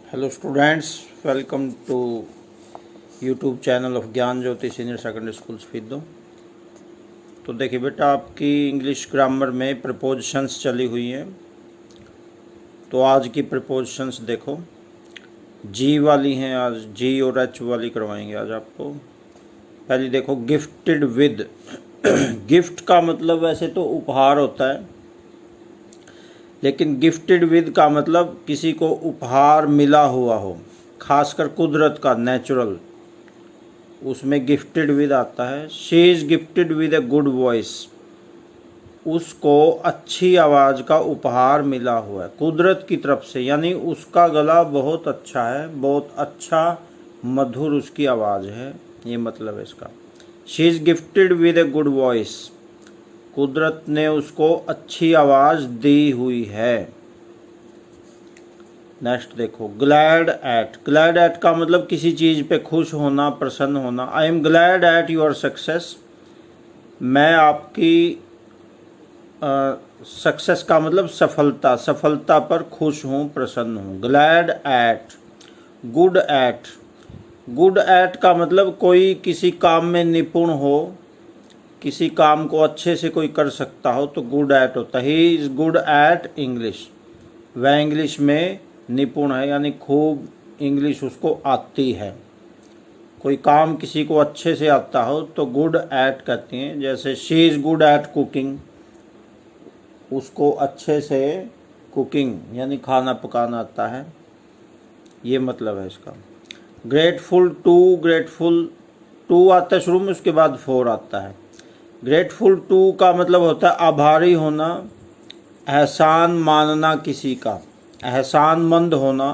Hello students, welcome to YouTube channel of Gyan Jyoti senior secondary school Fiddo. तो देखिए बेटा, आपकी इंग्लिश ग्रामर में प्रपोजिशंस चली हुई हैं। तो आज की प्रपोजिशंस देखो, जी वाली हैं। आज जी और एच वाली करवाएंगे आज आपको। पहली देखो, गिफ्टेड विद। गिफ्ट का मतलब वैसे तो उपहार होता है, लेकिन गिफ्टेड विद का मतलब किसी को उपहार मिला हुआ हो, खासकर कुदरत का, नेचुरल, उसमें गिफ्टेड विद आता है। She is gifted with a good voice, उसको अच्छी आवाज़ का उपहार मिला हुआ है कुदरत की तरफ से, यानी उसका गला बहुत अच्छा है, बहुत अच्छा मधुर उसकी आवाज़ है, ये मतलब है इसका। She is gifted with a good voice, कुदरत ने उसको अच्छी आवाज़ दी हुई है। नेक्स्ट देखो, ग्लैड एट। ग्लैड एट का मतलब किसी चीज़ पे खुश होना, प्रसन्न होना। I am glad at your success, मैं आपकी सक्सेस का मतलब सफलता, सफलता पर खुश हूँ, प्रसन्न हूँ। Glad at. Good at. Good at का मतलब कोई किसी काम में निपुण हो, किसी काम को अच्छे से कोई कर सकता हो, तो गुड एट होता है। He is good at English, वह इंग्लिश में निपुण है, यानी खूब इंग्लिश उसको आती है। कोई काम किसी को अच्छे से आता हो तो गुड एट कहते हैं। जैसे she is good at cooking, उसको अच्छे से कुकिंग यानी खाना पकाना आता है, ये मतलब है इसका। Grateful to. ग्रेटफुल टू आता है शुरू में, उसके बाद फोर आता है। ग्रेटफुल टू का मतलब होता है आभारी होना, एहसान मानना किसी का, एहसानमंद होना,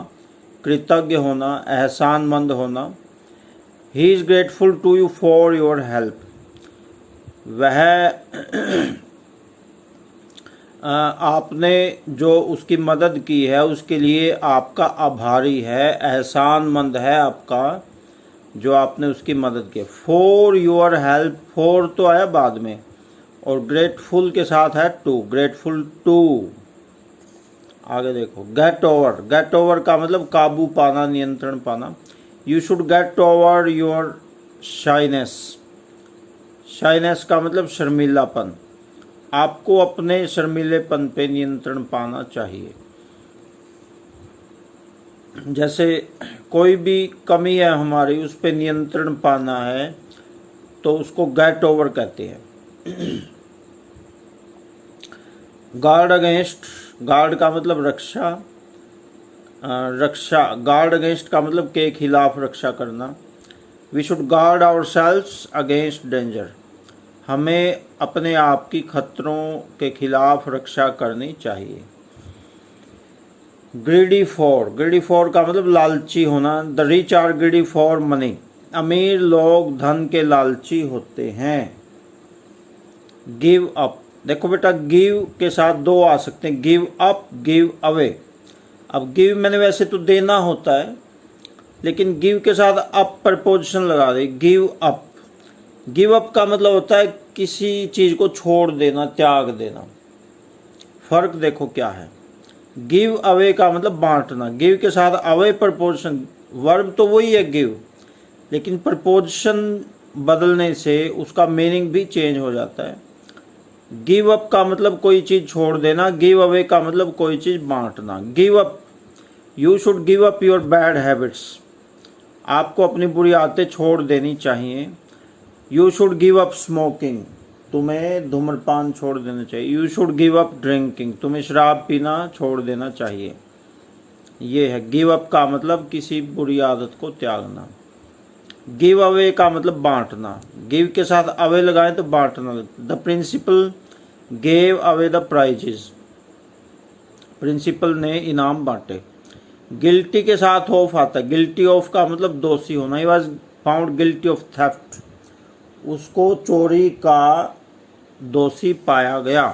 कृतज्ञ होना, एहसानमंद होना। He is grateful to you for your help, वह आपने जो उसकी मदद की है उसके लिए आपका आभारी है, एहसानमंद है आपका, जो आपने उसकी मदद की। फॉर योर हेल्प, फॉर तो आया बाद में, और ग्रेटफुल के साथ है टू, ग्रेटफुल टू। आगे देखो, गेट ओवर। गेट ओवर का मतलब काबू पाना, नियंत्रण पाना। You should get over your shyness. Shyness का मतलब शर्मीलापन, आपको अपने शर्मीलेपन पे नियंत्रण पाना चाहिए। जैसे कोई भी कमी है हमारी, उस पे नियंत्रण पाना है, तो उसको गेट ओवर कहते हैं। Guard against. गार्ड का मतलब रक्षा, रक्षा। गार्ड अगेंस्ट का मतलब के खिलाफ रक्षा करना। We should guard ourselves against danger, हमें अपने आप की खतरों के खिलाफ रक्षा करनी चाहिए। Greedy for. ग्रीडी फॉर का मतलब लालची होना। The rich are greedy for money, अमीर लोग धन के लालची होते हैं। Give up. देखो बेटा, गिव के साथ दो आ सकते हैं, गिव अप, गिव अवे। अब गिव मैंने वैसे तो देना होता है, लेकिन गिव के साथ अप प्रपोजिशन लगा दे, गिव अप। गिव अप का मतलब होता है किसी चीज़ को छोड़ देना, त्याग देना। फर्क देखो क्या है। गिव अवे का मतलब बांटना, गिव के साथ अवे प्रपोजिशन, वर्ब तो वही है गिव, लेकिन प्रपोजिशन बदलने से उसका मीनिंग भी चेंज हो जाता है। गिव अप का मतलब कोई चीज़ छोड़ देना, गिव अवे का मतलब कोई चीज़ बांटना। Give up, you should give up your bad habits, आपको अपनी बुरी आदतें छोड़ देनी चाहिए। You should give up smoking, तुम्हें धूम्रपान छोड़ देना चाहिए। You should give up drinking, तुम्हें शराब पीना छोड़ देना चाहिए। ये है गिव अप का मतलब किसी बुरी आदत को त्यागना। गिव अवे का मतलब बांटना, गिव के साथ अवे लगाएं तो बांटना। The principal gave away the prizes, principal ने इनाम बांटे। गिल्टी के साथ ऑफ आता है, गिल्टी ऑफ का मतलब दोषी होना। He was found guilty of theft, उसको चोरी का दोषी पाया गया।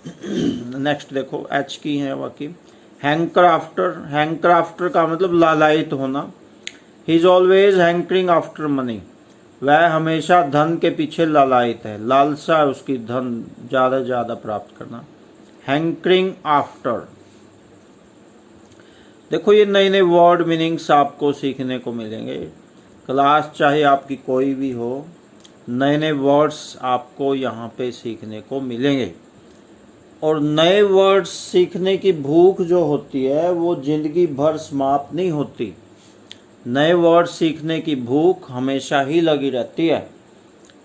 नेक्स्ट देखो, एच की है बाकी। Hanker after. हैंकर आफ्टर का मतलब लालायित होना। He is always hankering after money, वह हमेशा धन के पीछे लालायित है, लालसा है उसकी धन ज़्यादा से ज़्यादा प्राप्त करना। Hankering after. देखो ये नए नए वर्ड मीनिंग्स आपको सीखने को मिलेंगे। क्लास चाहे आपकी कोई भी हो, नए नए वर्ड्स आपको यहाँ पे सीखने को मिलेंगे। और नए वर्ड्स सीखने की भूख जो होती है वो ज़िंदगी भर समाप्त नहीं होती। नए वर्ड्स सीखने की भूख हमेशा ही लगी रहती है।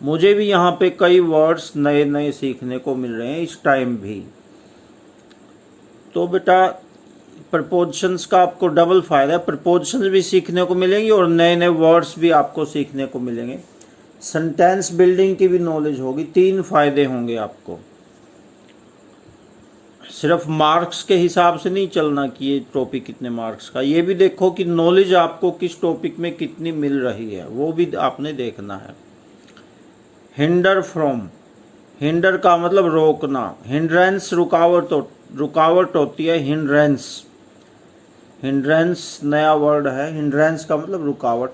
मुझे भी यहाँ पे कई वर्ड्स नए नए सीखने को मिल रहे हैं इस टाइम भी। तो बेटा प्रपोजिशंस का आपको डबल फ़ायदा है, प्रपोजिशंस भी सीखने को मिलेंगी और नए नए वर्ड्स भी आपको सीखने को मिलेंगे। सेंटेंस बिल्डिंग की भी नॉलेज होगी। 3 फ़ायदे होंगे आपको। सिर्फ मार्क्स के हिसाब से नहीं चलना कि ये टॉपिक कितने मार्क्स का, ये भी देखो कि नॉलेज आपको किस टॉपिक में कितनी मिल रही है, वो भी आपने देखना है। हिंडर फ्रॉम, हिंडर का मतलब रोकना, हिंड्रेंस रुकावट होती है। हिंड्रेंस, हिंड्रेंस नया वर्ड है। हिंड्रेंस का मतलब रुकावट।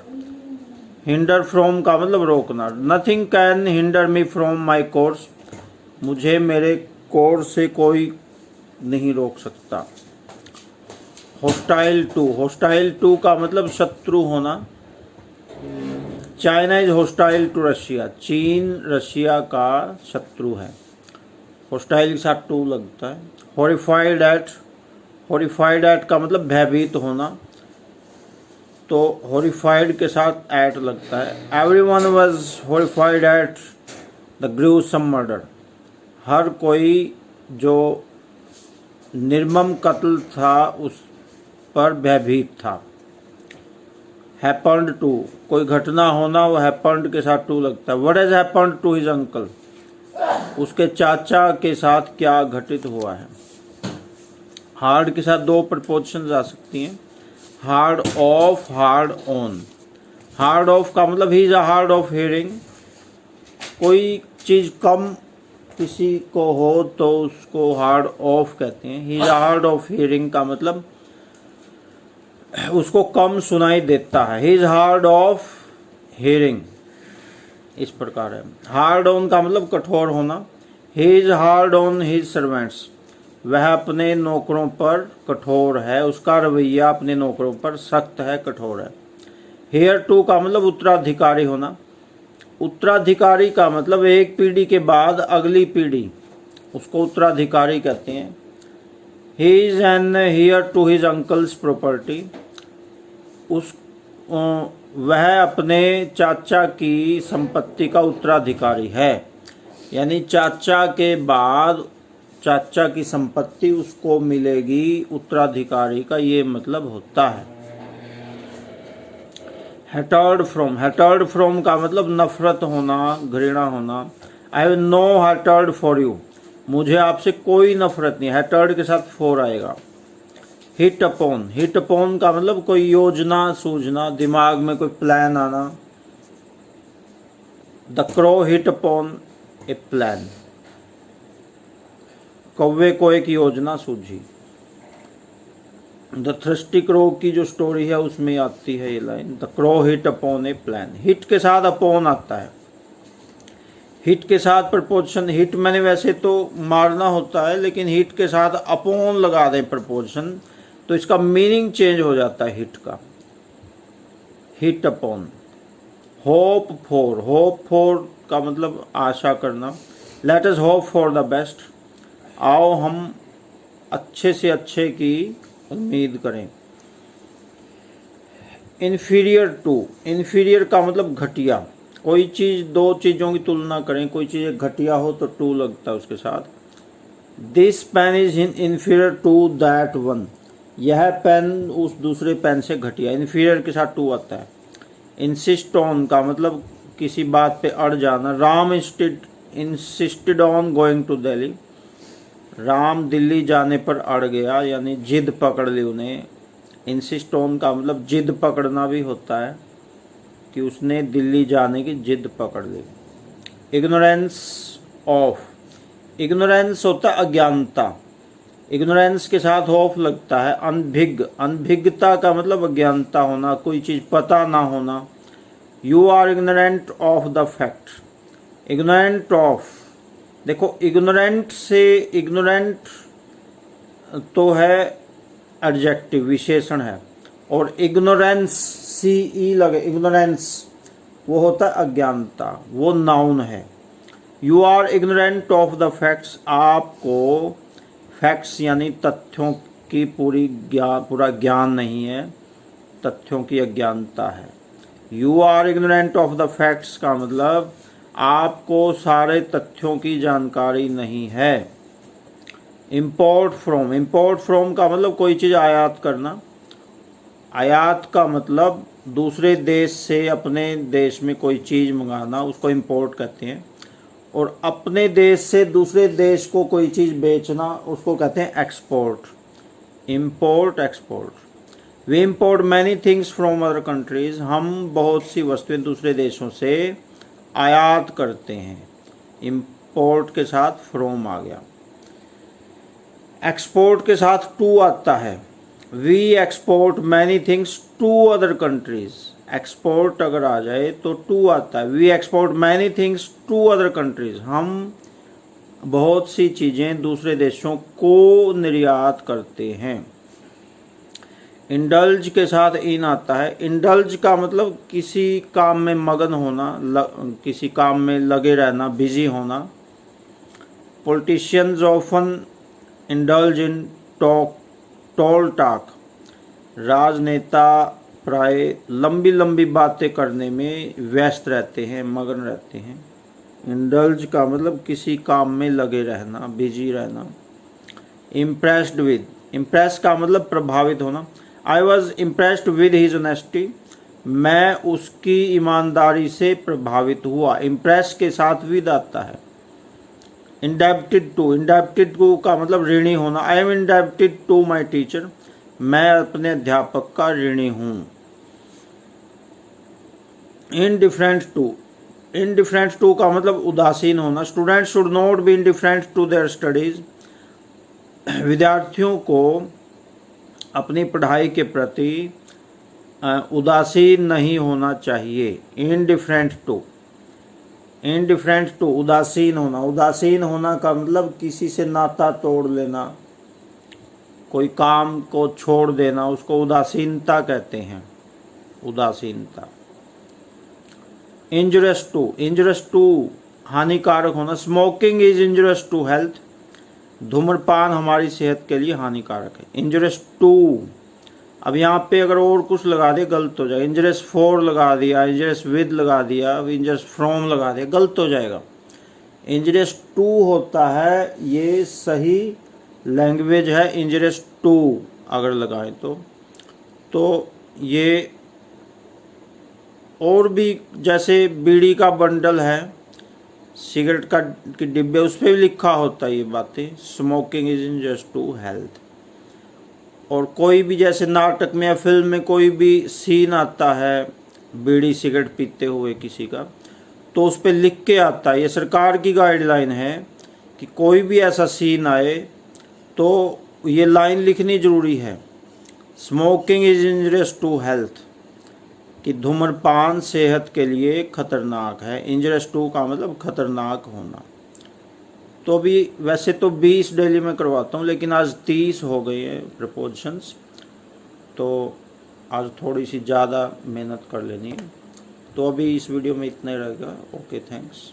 हिंडर फ्रॉम का मतलब रोकना। Nothing can hinder me from my course, मुझे मेरे कोर्स से कोई नहीं रोक सकता। होस्टाइल टू, होस्टाइल टू का मतलब शत्रु होना। China is hostile to Russia, चीन रशिया का शत्रु है। होस्टाइल के साथ टू लगता है। हॉरिफाइड एट, हॉरिफाइड एट का मतलब भयभीत होना, तो हॉरिफाइड के साथ एट लगता है। Everyone was horrified at the gruesome murder, हर कोई जो निर्मम कत्ल था उस पर भयभीत था। हैपन्ड टू, कोई घटना होना, वो हैपन्ड के साथ टू लगता है। What has happened to his uncle, उसके चाचा के साथ क्या घटित हुआ है। हार्ड के साथ 2 प्रपोजिशंस आ सकती हैं। Hard of, hard on. Hard of का मतलब he is a hard of hearing, कोई चीज़ कम किसी को हो तो उसको हार्ड ऑफ कहते हैं। He is hard of hearing का मतलब उसको कम सुनाई देता है। He is hard of hearing, इस प्रकार है। हार्ड ऑन का मतलब कठोर होना। He is hard on his servants, वह अपने नौकरों पर कठोर है, उसका रवैया अपने नौकरों पर सख्त है, कठोर है। हेयर टू का मतलब उत्तराधिकारी होना। उत्तराधिकारी का मतलब एक पीढ़ी के बाद अगली पीढ़ी, उसको उत्तराधिकारी कहते हैं। He is an heir to his uncle's property, उस वह अपने चाचा की संपत्ति का उत्तराधिकारी है। यानी चाचा के बाद चाचा की संपत्ति उसको मिलेगी, उत्तराधिकारी का ये मतलब होता है। हेटर्ड फ्रॉम, हेटर्ड फ्रॉम का मतलब नफरत होना, घृणा होना। I have no hatred for you, मुझे आपसे कोई नफरत नहीं। हेटर्ड के साथ फोर आएगा। हिट अपॉन, हिट अपॉन का मतलब कोई योजना सूझना, दिमाग में कोई प्लान आना। The crow hit upon A plan, कौवे को एक योजना सूझी। द थ्रस्टी क्रो की जो स्टोरी है उसमें आती है ये line, the crow hit upon A plan. Hit के साथ अपॉन आता है। हिट के साथ प्रपोजिशन, हिट मैंने वैसे तो मारना होता है, लेकिन हिट के साथ अपॉन लगा दें प्रपोजिशन तो इसका मीनिंग चेंज हो जाता है हिट का। Hit upon. Hope for, hope for का मतलब आशा करना। Let us hope for the best, आओ हम अच्छे से अच्छे की उम्मीद करें। इन्फीरियर टू, इन्फीरियर का मतलब घटिया, कोई चीज़, 2 चीज़ों की तुलना करें, कोई चीज़ घटिया हो तो टू लगता है उसके साथ। This pen is inferior to that one, यह पेन उस दूसरे पेन से घटिया, इन्फीरियर के साथ टू आता है। इंसिस्ट ऑन का मतलब किसी बात पे अड़ जाना। Ram insisted on going to Delhi, Ram Delhi जाने पर अड़ गया, यानी जिद पकड़ ली उन्हें। इंसिस्ट ऑन का मतलब जिद पकड़ना भी होता है कि उसने दिल्ली जाने की जिद पकड़ ली। इग्नोरेंस ऑफ, इग्नोरेंस होता है अज्ञानता, इग्नोरेंस के साथ ऑफ लगता है। अनभिज्ञ, अनभिज्ञता का मतलब अज्ञानता होना, कोई चीज़ पता ना होना। You are ignorant of the fact, ignorant of, देखो इग्नोरेंट से, इग्नोरेंट तो है एडजेक्टिव विशेषण है, और इग्नोरेंस CE लगे, इग्नोरेंस वो होता है अज्ञानता, वो नाउन है। You are ignorant of the facts, आपको फैक्ट्स यानी तथ्यों की पूरा ज्ञान नहीं है, तथ्यों की अज्ञानता है। You are ignorant of the facts का मतलब आपको सारे तथ्यों की जानकारी नहीं है। इम्पोर्ट फ्रॉम का मतलब कोई चीज़ आयात करना। आयात का मतलब दूसरे देश से अपने देश में कोई चीज़ मंगाना, उसको इम्पोर्ट कहते हैं। और अपने देश से दूसरे देश को कोई चीज़ बेचना, उसको कहते हैं export. Import export. We import many things from other countries, हम बहुत सी वस्तुएं दूसरे देशों से आयात करते हैं। इम्पोर्ट के साथ फ्रॉम आ गया। एक्सपोर्ट के साथ टू आता है। We export many things to other countries. Export अगर आ जाए तो टू आता है। We export many things to other countries, हम बहुत सी चीज़ें दूसरे देशों को निर्यात करते हैं। इंडल्ज के साथ इन आता है। इंडल्ज का मतलब किसी काम में मगन होना, किसी काम में लगे रहना, बिजी होना। Politicians often indulge in tall talk, राजनेता प्राय लंबी लंबी बातें करने में व्यस्त रहते हैं, मगन रहते हैं। इंडल्ज का मतलब किसी काम में लगे रहना, बिजी रहना। इम्प्रेस्ड विद, इम्प्रेस का मतलब प्रभावित होना। I was impressed with his honesty, मैं उसकी ईमानदारी से प्रभावित हुआ। इम्प्रेस के साथ विद आता है। इंडेप्टेड टू का मतलब ऋणी होना। I am indebted to my teacher, मैं अपने अध्यापक का ऋणी हूँ। इनडिफरेंट टू का मतलब उदासीन होना। Students should not be indifferent to their studies, विद्यार्थियों को अपनी पढ़ाई के प्रति उदासीन नहीं होना चाहिए। इनडिफरेंट टू उदासीन होना। उदासीन होना का मतलब किसी से नाता तोड़ लेना, कोई काम को छोड़ देना, उसको उदासीनता कहते हैं। उदासीनता। इंजurious टू हानिकारक होना। Smoking is injurious to health, धूम्रपान हमारी सेहत के लिए हानिकारक है। इंजurious टू, अब यहाँ पे अगर और कुछ लगा दे गलत हो जाएगा। इंजurious फॉर लगा दिया, इंजurious विद लगा दिया, इंजurious फ्रॉम लगा दिया, गलत हो जाएगा। इंजurious टू होता है, ये सही लैंग्वेज है। इंजurious टू अगर लगाएं तो ये और भी, जैसे बीड़ी का बंडल है, सिगरेट का के डिब्बे, उस पर भी लिखा होता है ये बातें। Smoking is injurious to health. और कोई भी जैसे नाटक में या फिल्म में कोई भी सीन आता है बीड़ी सिगरेट पीते हुए किसी का, तो उस पर लिख के आता है। ये सरकार की गाइडलाइन है कि कोई भी ऐसा सीन आए तो ये लाइन लिखनी ज़रूरी है। Smoking is injurious to health, कि धूम्रपान सेहत के लिए खतरनाक है। इंजurious टू का मतलब खतरनाक होना। तो अभी वैसे तो 20 डेली में करवाता हूँ, लेकिन आज 30 हो गई है प्रपोजिशंस, तो आज थोड़ी सी ज़्यादा मेहनत कर लेनी है। तो अभी इस वीडियो में इतना ही रहेगा। Okay, thanks.